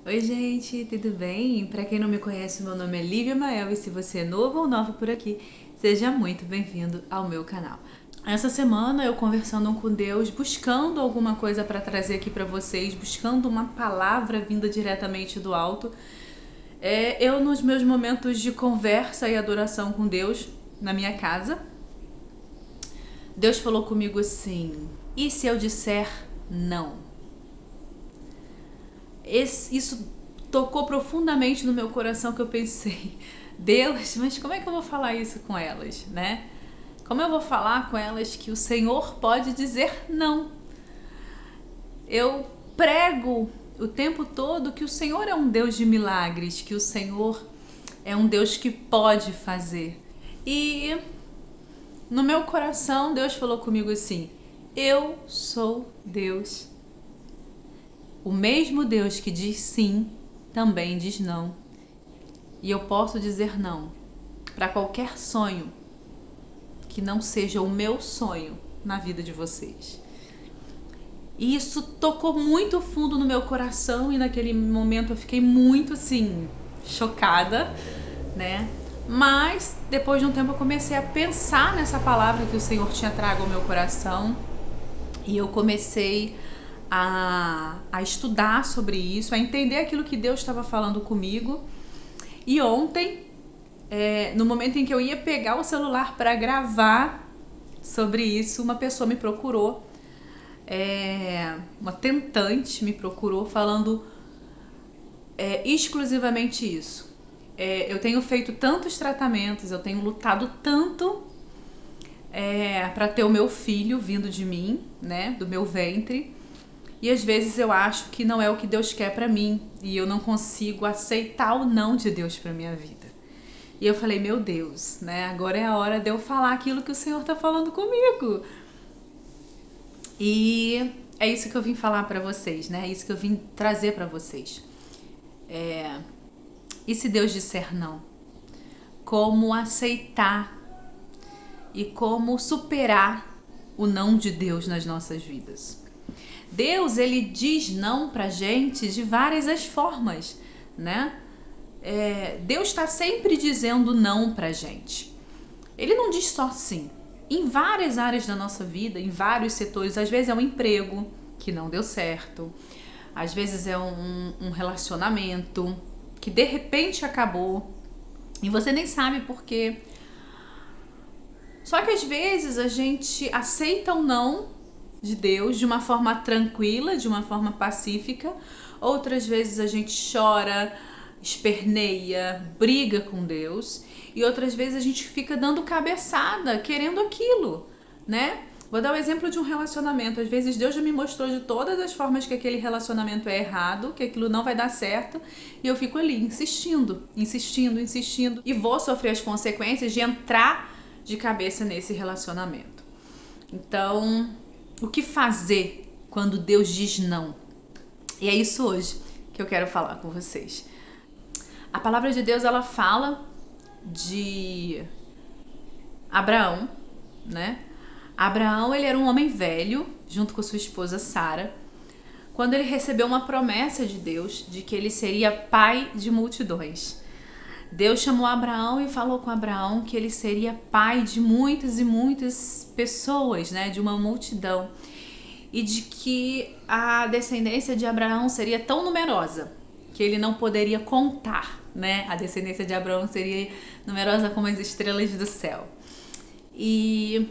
Oi, gente, tudo bem? Para quem não me conhece, meu nome é Lívia Mael e se você é novo ou nova por aqui, seja muito bem-vindo ao meu canal. Essa semana eu conversando com Deus, buscando alguma coisa para trazer aqui para vocês, buscando uma palavra vinda diretamente do alto. Eu nos meus momentos de conversa e adoração com Deus na minha casa, Deus falou comigo assim: e se eu disser não? Isso tocou profundamente no meu coração, que eu pensei, Deus, mas como é que eu vou falar isso com elas, né? Como eu vou falar com elas que o Senhor pode dizer não? Eu prego o tempo todo que o Senhor é um Deus de milagres, que o Senhor é um Deus que pode fazer. E no meu coração, Deus falou comigo assim: eu sou Deus. O mesmo Deus que diz sim, também diz não. E eu posso dizer não para qualquer sonho que não seja o meu sonho na vida de vocês. E isso tocou muito fundo no meu coração e naquele momento eu fiquei muito assim, chocada, né? Mas depois de um tempo eu comecei a pensar nessa palavra que o Senhor tinha trago ao meu coração e eu comecei a estudar sobre isso, a entender aquilo que Deus estava falando comigo. E ontem, no momento em que eu ia pegar o celular para gravar sobre isso, uma pessoa me procurou, uma tentante me procurou falando exclusivamente isso. Eu tenho feito tantos tratamentos, eu tenho lutado tanto para ter o meu filho vindo de mim, né, do meu ventre. E às vezes eu acho que não é o que Deus quer para mim e eu não consigo aceitar o não de Deus para minha vida. E eu falei, meu Deus, né? Agora é a hora de eu falar aquilo que o Senhor tá falando comigo. E é isso que eu vim falar para vocês, né? É isso que eu vim trazer para vocês. E se Deus disser não? Como aceitar e como superar o não de Deus nas nossas vidas? Deus, ele diz não pra gente de várias as formas, né? Deus está sempre dizendo não pra gente. Ele não diz só sim. Em várias áreas da nossa vida, em vários setores, às vezes é um emprego que não deu certo, às vezes é um relacionamento que de repente acabou e você nem sabe por quê. Só que às vezes a gente aceita o não de Deus de uma forma tranquila, de uma forma pacífica. Outras vezes a gente chora, esperneia, briga com Deus. E outras vezes a gente fica dando cabeçada, querendo aquilo, né? Vou dar o exemplo de um relacionamento. Às vezes Deus já me mostrou de todas as formas que aquele relacionamento é errado, que aquilo não vai dar certo, e eu fico ali insistindo, insistindo, insistindo, e vou sofrer as consequências de entrar de cabeça nesse relacionamento. Então, o que fazer quando Deus diz não? E é isso hoje que eu quero falar com vocês. A palavra de Deus, ela fala de Abraão, né? Abraão, ele era um homem velho, junto com sua esposa Sara, quando ele recebeu uma promessa de Deus de que ele seria pai de multidões. Deus chamou Abraão e falou com Abraão que ele seria pai de muitas e muitas pessoas, né, de uma multidão, e de que a descendência de Abraão seria tão numerosa que ele não poderia contar, né? A descendência de Abraão seria numerosa como as estrelas do céu. E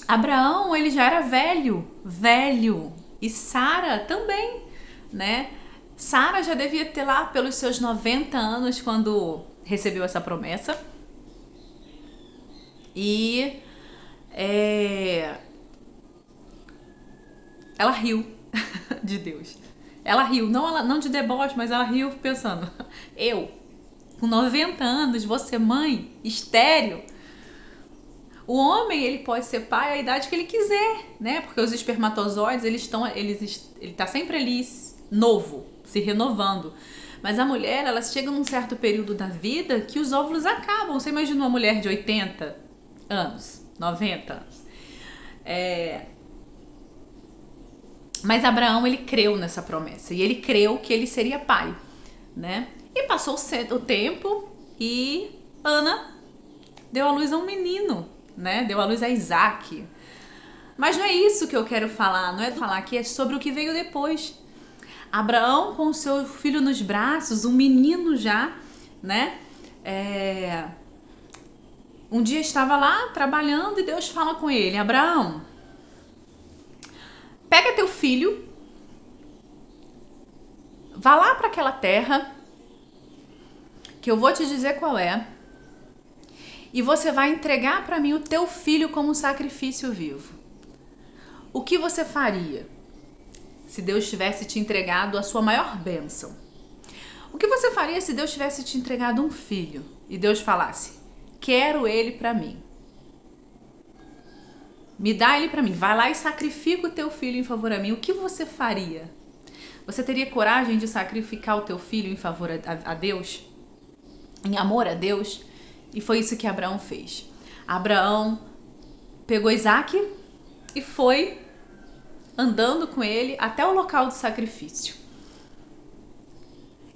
Abraão, ele já era velho, e Sara também, né? Sara já devia ter lá pelos seus 90 anos quando recebeu essa promessa. E ela riu de Deus. Ela riu, não de deboche, mas ela riu pensando: eu, com 90 anos, vou ser mãe, estéril. O homem, ele pode ser pai à idade que ele quiser, né? Porque os espermatozoides, ele tá sempre ali novo, se renovando. Mas a mulher, ela chega num certo período da vida que os óvulos acabam. Você imagina uma mulher de 80 anos, 90 anos. Mas Abraão, ele creu nessa promessa e ele creu que ele seria pai, né? E passou o tempo e Ana deu à luz a um menino, né? Deu à luz a Isaac. Mas não é isso que eu quero falar, não é falar aqui, é sobre o que veio depois. Abraão com o seu filho nos braços, um menino já, né? Um dia estava lá trabalhando e Deus fala com ele: Abraão, pega teu filho, vá lá para aquela terra, que eu vou te dizer qual é, e você vai entregar para mim o teu filho como sacrifício vivo. O que você faria se Deus tivesse te entregado a sua maior bênção? O que você faria se Deus tivesse te entregado um filho e Deus falasse: quero ele para mim? Me dá ele para mim. Vai lá e sacrifica o teu filho em favor a mim. O que você faria? Você teria coragem de sacrificar o teu filho em favor a Deus? Em amor a Deus? E foi isso que Abraão fez. Abraão pegou Isaac e foi andando com ele até o local do sacrifício.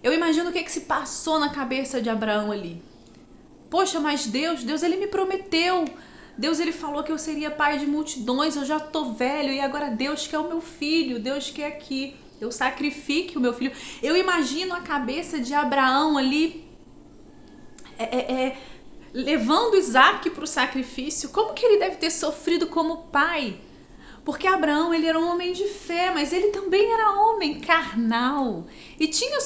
Eu imagino o que se passou na cabeça de Abraão ali. Poxa, mas Deus ele me prometeu. Deus ele falou que eu seria pai de multidões, eu já tô velho e agora Deus quer o meu filho, Deus quer que eu sacrifique o meu filho. Eu imagino a cabeça de Abraão ali levando Isaac para o sacrifício. Como que ele deve ter sofrido como pai? Porque Abraão ele era um homem de fé, mas ele também era homem carnal e tinha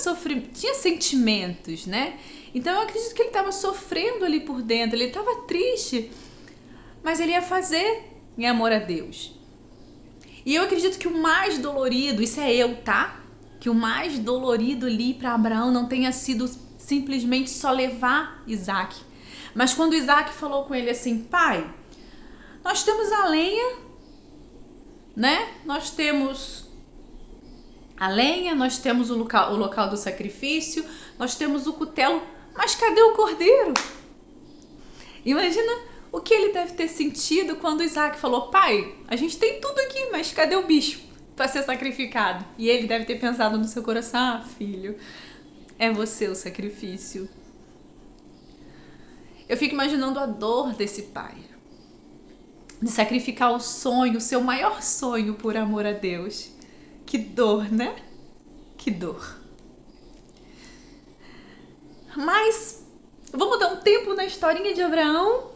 sentimentos, né? Então eu acredito que ele estava sofrendo ali por dentro, ele estava triste, mas ele ia fazer em amor a Deus. E eu acredito que o mais dolorido, isso é eu, tá? Que o mais dolorido ali para Abraão não tenha sido simplesmente só levar Isaac. Mas quando Isaac falou com ele assim: pai, nós temos a lenha, né? Nós temos a lenha, nós temos o local do sacrifício, nós temos o cutelo, mas cadê o cordeiro? Imagina o que ele deve ter sentido quando Isaac falou: pai, a gente tem tudo aqui, mas cadê o bicho para ser sacrificado? E ele deve ter pensado no seu coração: ah, filho, é você o sacrifício. Eu fico imaginando a dor desse pai, de sacrificar o sonho, o seu maior sonho por amor a Deus. Que dor, né? Que dor. Mas vamos dar um tempo na historinha de Abraão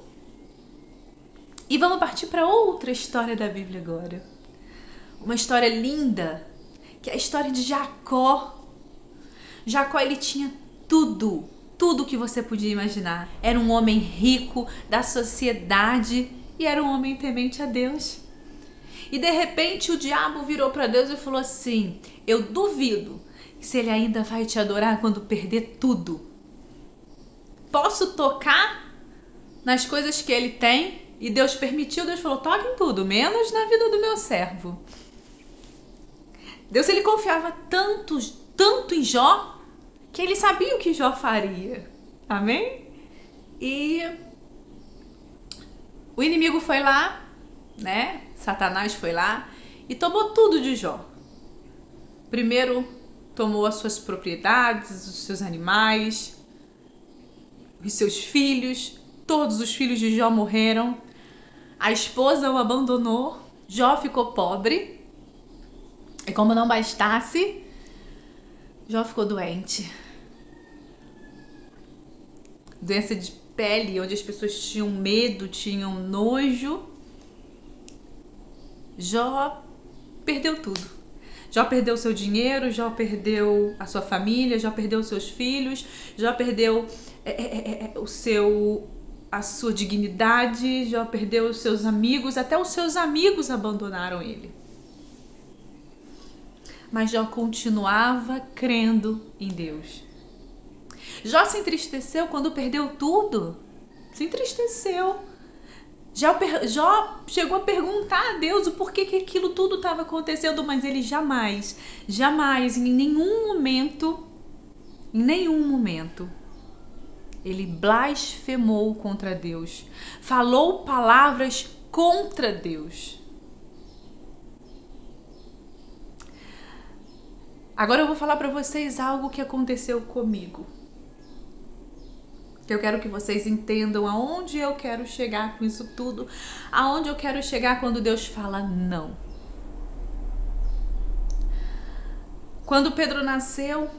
e vamos partir para outra história da Bíblia agora. Uma história linda, que é a história de Jacó. Jacó, ele tinha tudo que você podia imaginar. Era um homem rico da sociedade e era um homem temente a Deus. E de repente o diabo virou para Deus e falou assim: eu duvido se ele ainda vai te adorar quando perder tudo. Posso tocar nas coisas que ele tem? E Deus permitiu, Deus falou: toque em tudo, menos na vida do meu servo. Deus ele confiava tanto em Jó, que ele sabia o que Jó faria. Amém? E o inimigo foi lá, né? Satanás foi lá e tomou tudo de Jó. Primeiro tomou as suas propriedades, os seus animais, os seus filhos. Todos os filhos de Jó morreram. A esposa o abandonou. Jó ficou pobre. E como não bastasse, Jó ficou doente. Doença de pele, onde as pessoas tinham medo, tinham nojo. Jó perdeu tudo. Jó perdeu seu dinheiro, Jó perdeu a sua família, Jó perdeu os seus filhos, Jó perdeu a sua dignidade, Jó perdeu os seus amigos, até os seus amigos abandonaram ele. Mas Jó continuava crendo em Deus. Jó se entristeceu quando perdeu tudo. Se entristeceu. Jó chegou a perguntar a Deus o porquê que aquilo tudo estava acontecendo, mas ele jamais, em nenhum momento, ele blasfemou contra Deus, falou palavras contra Deus. Agora eu vou falar para vocês algo que aconteceu comigo. Que eu quero que vocês entendam aonde eu quero chegar com isso tudo, aonde eu quero chegar quando Deus fala não. Quando Pedro nasceu,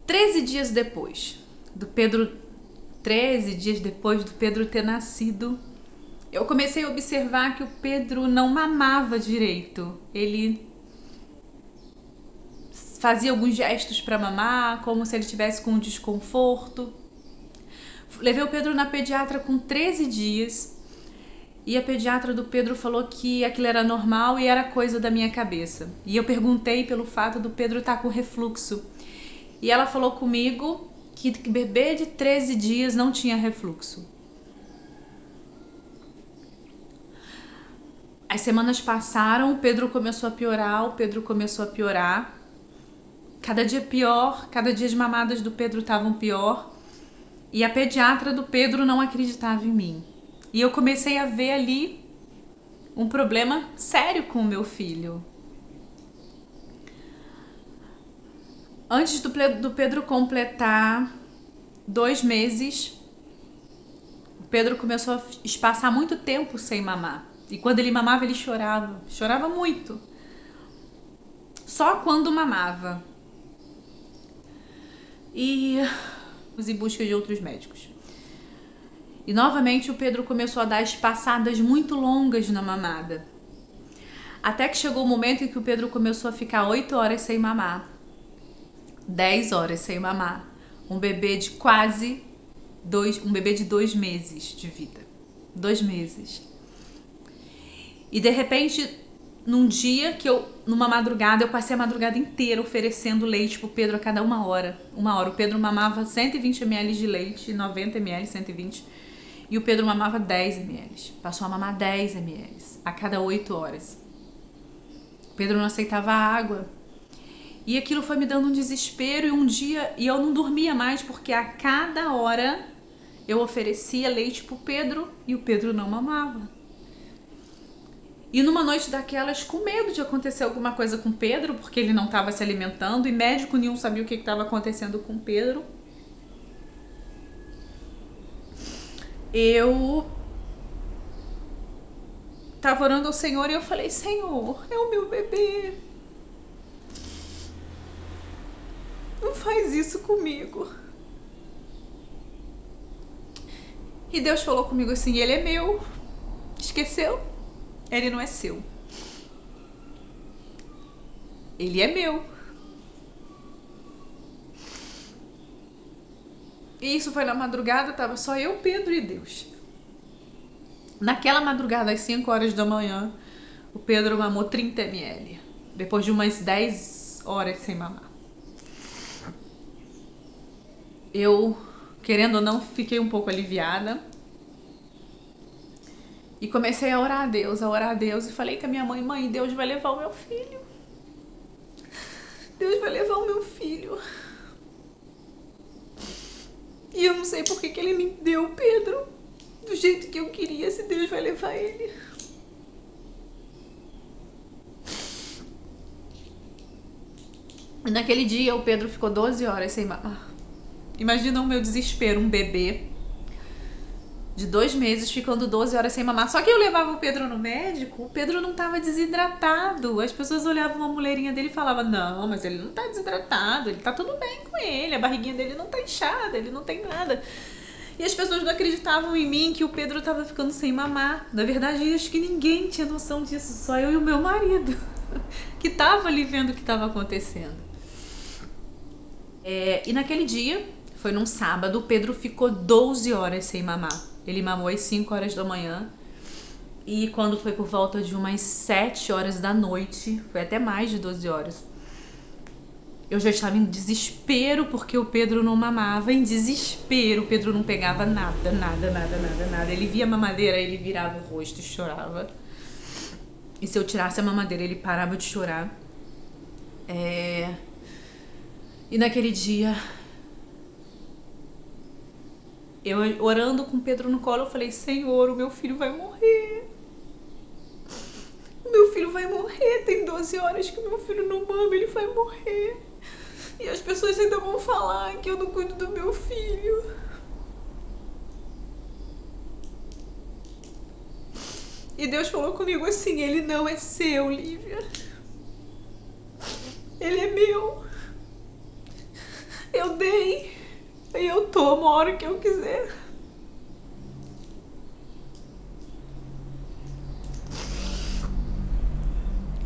13 dias depois do Pedro ter nascido, eu comecei a observar que o Pedro não mamava direito. Ele fazia alguns gestos para mamar, como se ele estivesse com um desconforto. Levei o Pedro na pediatra com 13 dias e a pediatra do Pedro falou que aquilo era normal e era coisa da minha cabeça. E eu perguntei pelo fato do Pedro estar com refluxo. E ela falou comigo que bebê de 13 dias não tinha refluxo. As semanas passaram, o Pedro começou a piorar, Cada dia pior, cada dia as mamadas do Pedro estavam pior. E a pediatra do Pedro não acreditava em mim. E eu comecei a ver ali um problema sério com o meu filho. Antes do Pedro completar 2 meses, o Pedro começou a passar muito tempo sem mamar. E quando ele mamava, ele chorava muito. Só quando mamava. E em busca de outros médicos. E novamente o Pedro começou a dar espaçadas muito longas na mamada. Até que chegou o momento em que o Pedro começou a ficar 8 horas sem mamar. 10 horas sem mamar. Um bebê de 2 meses de vida. 2 meses. E de repente, numa madrugada, eu passei a madrugada inteira oferecendo leite pro Pedro a cada 1 hora. 1 hora. O Pedro mamava 120 ml de leite, 90 ml, 120. E o Pedro mamava 10 ml. Passou a mamar 10 ml a cada 8 horas. O Pedro não aceitava água. E aquilo foi me dando um desespero. E um dia, eu não dormia mais, porque a cada hora eu oferecia leite pro Pedro e o Pedro não mamava. E numa noite daquelas, com medo de acontecer alguma coisa com Pedro, porque ele não estava se alimentando e médico nenhum sabia o que estava acontecendo com Pedro, eu estava orando ao Senhor e eu falei: Senhor, é o meu bebê. Não faz isso comigo. E Deus falou comigo assim: ele é meu. Esqueceu? Ele não é seu. Ele é meu. E isso foi na madrugada, tava só eu, Pedro e Deus. Naquela madrugada, às 5 horas da manhã, o Pedro mamou 30 ml. Depois de umas 10 horas sem mamar. Eu, querendo ou não, fiquei um pouco aliviada. E comecei a orar a Deus. E falei com a minha mãe: mãe, Deus vai levar o meu filho. Deus vai levar o meu filho. E eu não sei por que ele me deu o Pedro do jeito que eu queria, se Deus vai levar ele. E naquele dia o Pedro ficou 12 horas sem mamar. Imagina o meu desespero, um bebê de 2 meses ficando 12 horas sem mamar. Só que eu levava o Pedro no médico, o Pedro não estava desidratado. As pessoas olhavam a mulherinha dele e falavam: não, mas ele não está desidratado, ele tá tudo bem com ele, a barriguinha dele não tá inchada, ele não tem nada. E as pessoas não acreditavam em mim que o Pedro estava ficando sem mamar. Na verdade, acho que ninguém tinha noção disso, só eu e o meu marido, que estava ali vendo o que estava acontecendo. E naquele dia, foi num sábado, o Pedro ficou 12 horas sem mamar. Ele mamou às 5 horas da manhã. E quando foi por volta de umas 7 horas da noite, foi até mais de 12 horas, eu já estava em desespero porque o Pedro não mamava. Em desespero, o Pedro não pegava nada. Ele via a mamadeira, ele virava o rosto e chorava. E se eu tirasse a mamadeira, ele parava de chorar. E naquele dia, eu orando com o Pedro no colo, eu falei: Senhor, o meu filho vai morrer. O meu filho filho vai morrer, tem 12 horas que meu filho não mama, ele vai morrer. E as pessoas ainda vão falar que eu não cuido do meu filho. E Deus falou comigo assim, ele não é seu, Lívia. Ele é meu. Eu dei. E eu tomo a hora que eu quiser.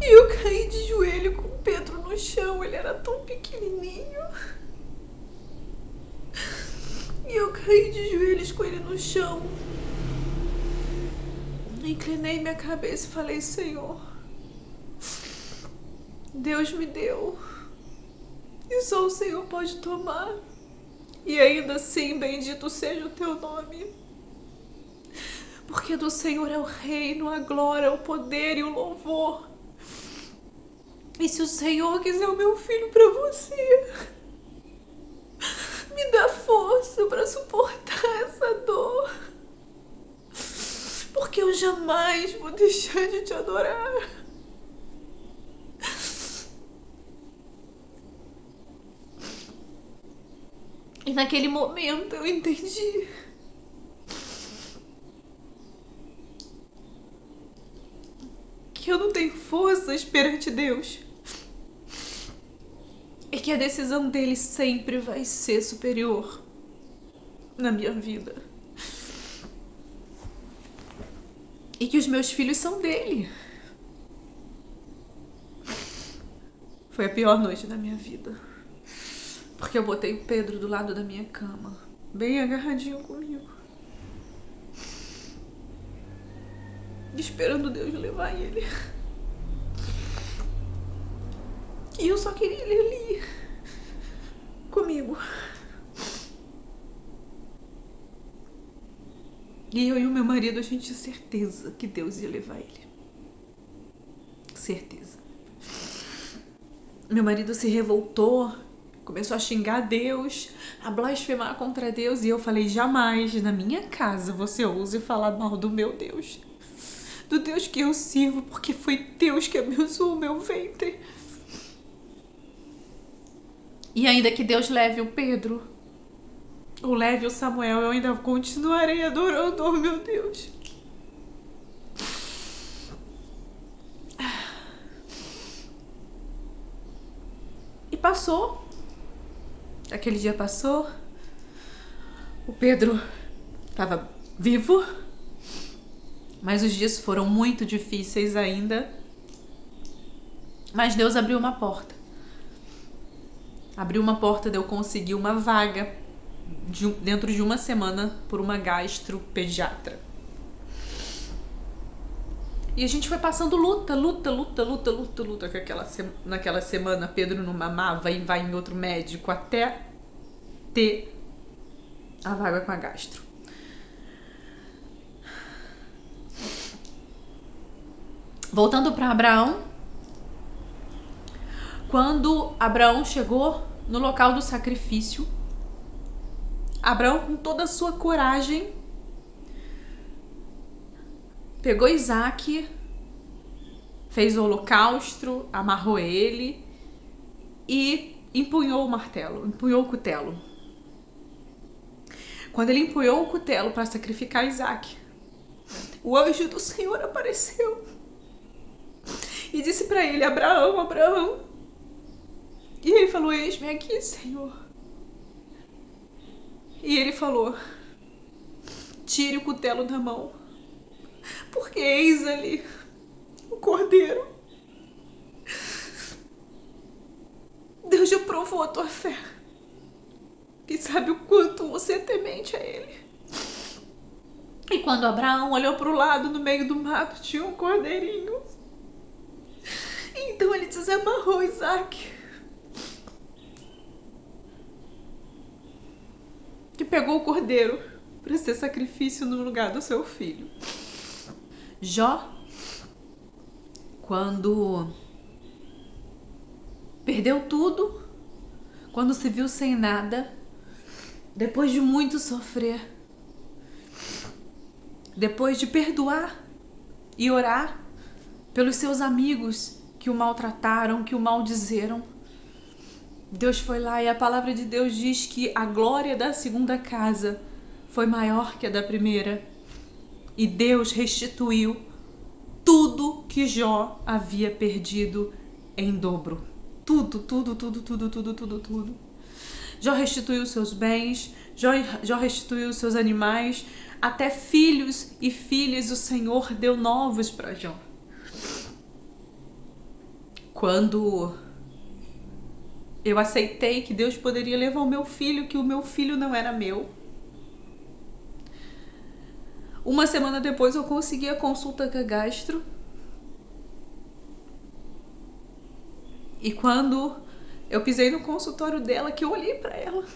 E eu caí de joelho com o Pedro no chão. Ele era tão pequenininho. E eu caí de joelhos com ele no chão. Inclinei minha cabeça e falei, Senhor, Deus me deu. E só o Senhor pode tomar. E ainda assim, bendito seja o teu nome. Porque do Senhor é o reino, a glória, o poder e o louvor. E se o Senhor quiser o meu filho para você, me dá força para suportar essa dor. Porque eu jamais vou deixar de te adorar. E naquele momento eu entendi que eu não tenho forças perante Deus. E que a decisão dele sempre vai ser superior na minha vida. E que os meus filhos são dele. Foi a pior noite da minha vida. Porque eu botei o Pedro do lado da minha cama, bem agarradinho comigo, esperando Deus levar ele. E eu só queria ele ali, comigo. E eu e o meu marido, a gente tinha certeza que Deus ia levar ele. Certeza. Meu marido se revoltou, começou a xingar Deus, a blasfemar contra Deus. E eu falei, jamais na minha casa você ouse falar mal do meu Deus. Do Deus que eu sirvo, porque foi Deus que abençoou o meu ventre. E ainda que Deus leve o Pedro, ou leve o Samuel, eu ainda continuarei adorando, oh meu Deus. E passou. Aquele dia passou. O Pedro estava vivo. Mas os dias foram muito difíceis ainda. Mas Deus abriu uma porta. Abriu uma porta de eu conseguir uma vaga dentro de uma semana por uma gastropediatra. E a gente foi passando luta. Naquela semana, Pedro não mamava e vai em outro médico até ter a vaga com a gastro. Voltando para Abraão. Quando Abraão chegou no local do sacrifício, Abraão, com toda a sua coragem, pegou Isaac, fez o holocausto, amarrou ele e empunhou o martelo, empunhou o cutelo. Quando ele empunhou o cutelo para sacrificar Isaac, o anjo do Senhor apareceu e disse para ele, Abraão, Abraão. E ele falou, eis-me aqui, Senhor. E ele falou, tire o cutelo da mão, porque eis ali o cordeiro. Deus já provou a tua fé, que sabe o quanto você é temente a ele. E quando Abraão olhou para o lado, no meio do mato, tinha um cordeirinho. Então ele desamarrou Isaac, que pegou o cordeiro para ser sacrifício no lugar do seu filho. Jó, quando perdeu tudo, quando se viu sem nada, depois de muito sofrer, depois de perdoar e orar, pelos seus amigos que o maltrataram, que o maldizeram. Deus foi lá e a palavra de Deus diz que a glória da segunda casa foi maior que a da primeira. E Deus restituiu tudo que Jó havia perdido em dobro. Tudo. Jó restituiu seus bens, Jó restituiu seus animais, até filhos e filhas o Senhor deu novos para Jó. Quando eu aceitei que Deus poderia levar o meu filho, que o meu filho não era meu, uma semana depois eu consegui a consulta com a gastro. E quando eu pisei no consultório dela, que eu olhei pra ela,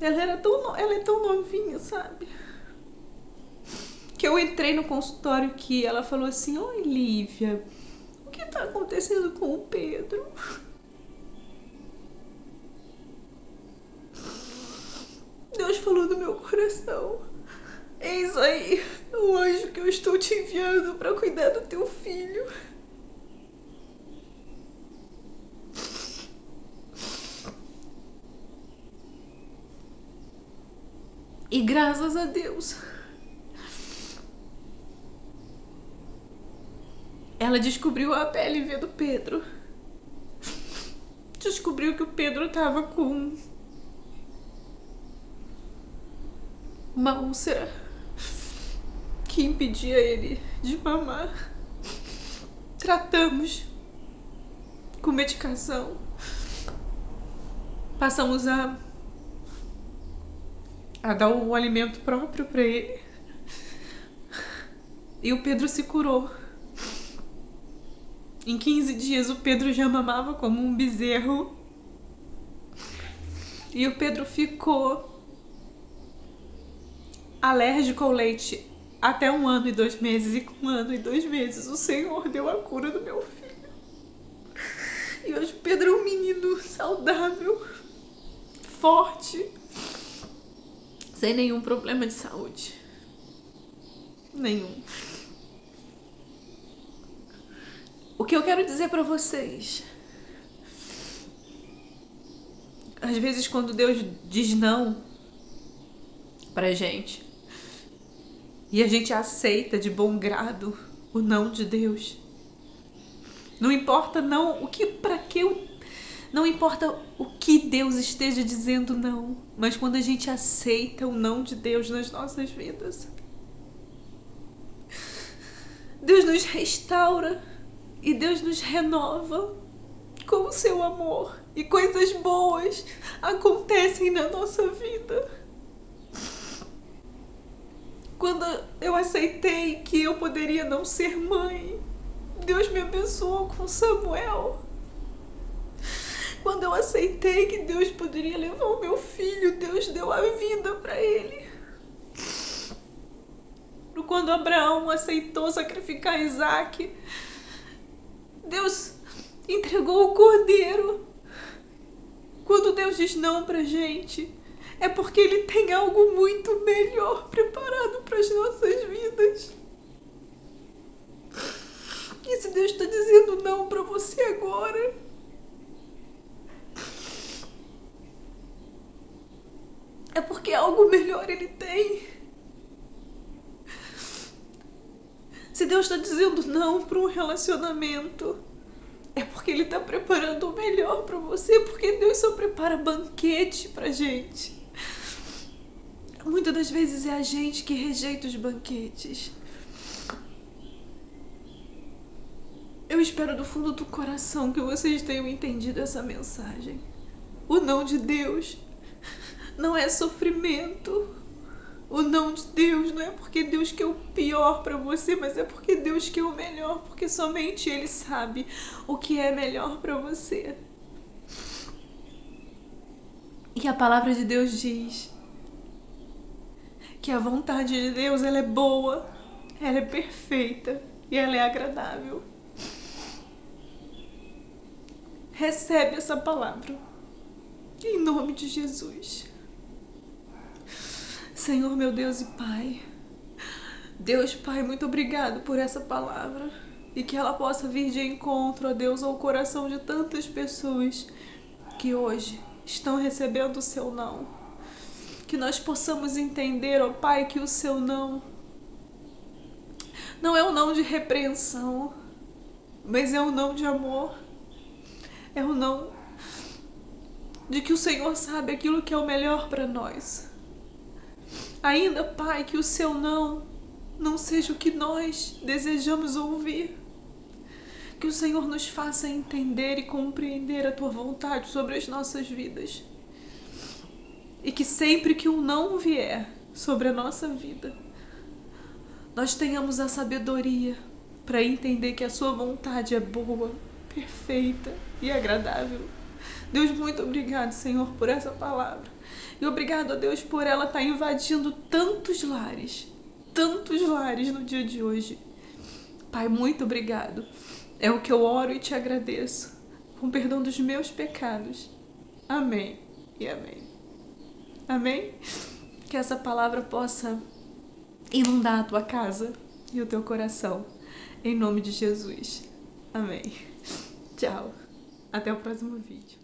ela é tão novinha, sabe? Que eu entrei no consultório que ela falou assim: oi, Lívia, o que tá acontecendo com o Pedro? Deus falou no meu coração: eis aí o anjo que eu estou te enviando para cuidar do teu filho. E graças a Deus, ela descobriu a PLV do Pedro. Descobriu que o Pedro estava com uma úlcera que impedia ele de mamar. Tratamos com medicação. Passamos a dar um alimento próprio para ele. E o Pedro se curou. Em 15 dias o Pedro já mamava como um bezerro. E o Pedro ficou alérgico ao leite até 1 ano e 2 meses. E com 1 ano e 2 meses o Senhor deu a cura do meu filho. E hoje o Pedro é um menino saudável, forte, sem nenhum problema de saúde. Nenhum. O que eu quero dizer pra vocês: às vezes quando Deus diz não pra gente e a gente aceita de bom grado o não de Deus, não importa não importa o que Deus esteja dizendo não, mas quando a gente aceita o não de Deus nas nossas vidas, Deus nos restaura e Deus nos renova com o seu amor, e coisas boas acontecem na nossa vida. Quando eu aceitei que eu poderia não ser mãe, Deus me abençoou com Samuel. Quando eu aceitei que Deus poderia levar o meu filho, Deus deu a vida para ele. Quando Abraão aceitou sacrificar Isaac, Deus entregou o cordeiro. Quando Deus diz não pra gente, é porque Ele tem algo muito melhor preparado para as nossas vidas. E se Deus está dizendo não para você agora, é porque algo melhor Ele tem. Se Deus está dizendo não para um relacionamento, é porque Ele está preparando o melhor para você, porque Deus só prepara banquete pra gente. Muitas das vezes é a gente que rejeita os banquetes. Eu espero do fundo do coração que vocês tenham entendido essa mensagem. O não de Deus não é sofrimento. O não de Deus não é porque Deus quer o pior para você, mas é porque Deus quer o melhor, porque somente Ele sabe o que é melhor para você. E a palavra de Deus diz que a vontade de Deus, ela é boa, ela é perfeita e ela é agradável. Recebe essa palavra em nome de Jesus. Senhor, meu Deus e Pai, Deus, Pai, muito obrigado por essa palavra e que ela possa vir de encontro, ó Deus, ao coração de tantas pessoas que hoje estão recebendo o seu não. Que nós possamos entender, ó Pai, que o seu não é um não de repreensão, mas é um não de amor. É um não de que o Senhor sabe aquilo que é o melhor para nós. Ainda, Pai, que o seu não seja o que nós desejamos ouvir. Que o Senhor nos faça entender e compreender a Tua vontade sobre as nossas vidas. E que sempre que um não vier sobre a nossa vida, nós tenhamos a sabedoria para entender que a Sua vontade é boa, perfeita e agradável. Deus, muito obrigado, Senhor, por essa palavra. E obrigado a Deus por ela estar invadindo tantos lares no dia de hoje. Pai, muito obrigado. É o que eu oro e te agradeço, com perdão dos meus pecados. Amém e amém. Amém? Que essa palavra possa inundar a tua casa e o teu coração. Em nome de Jesus. Amém. Tchau. Até o próximo vídeo.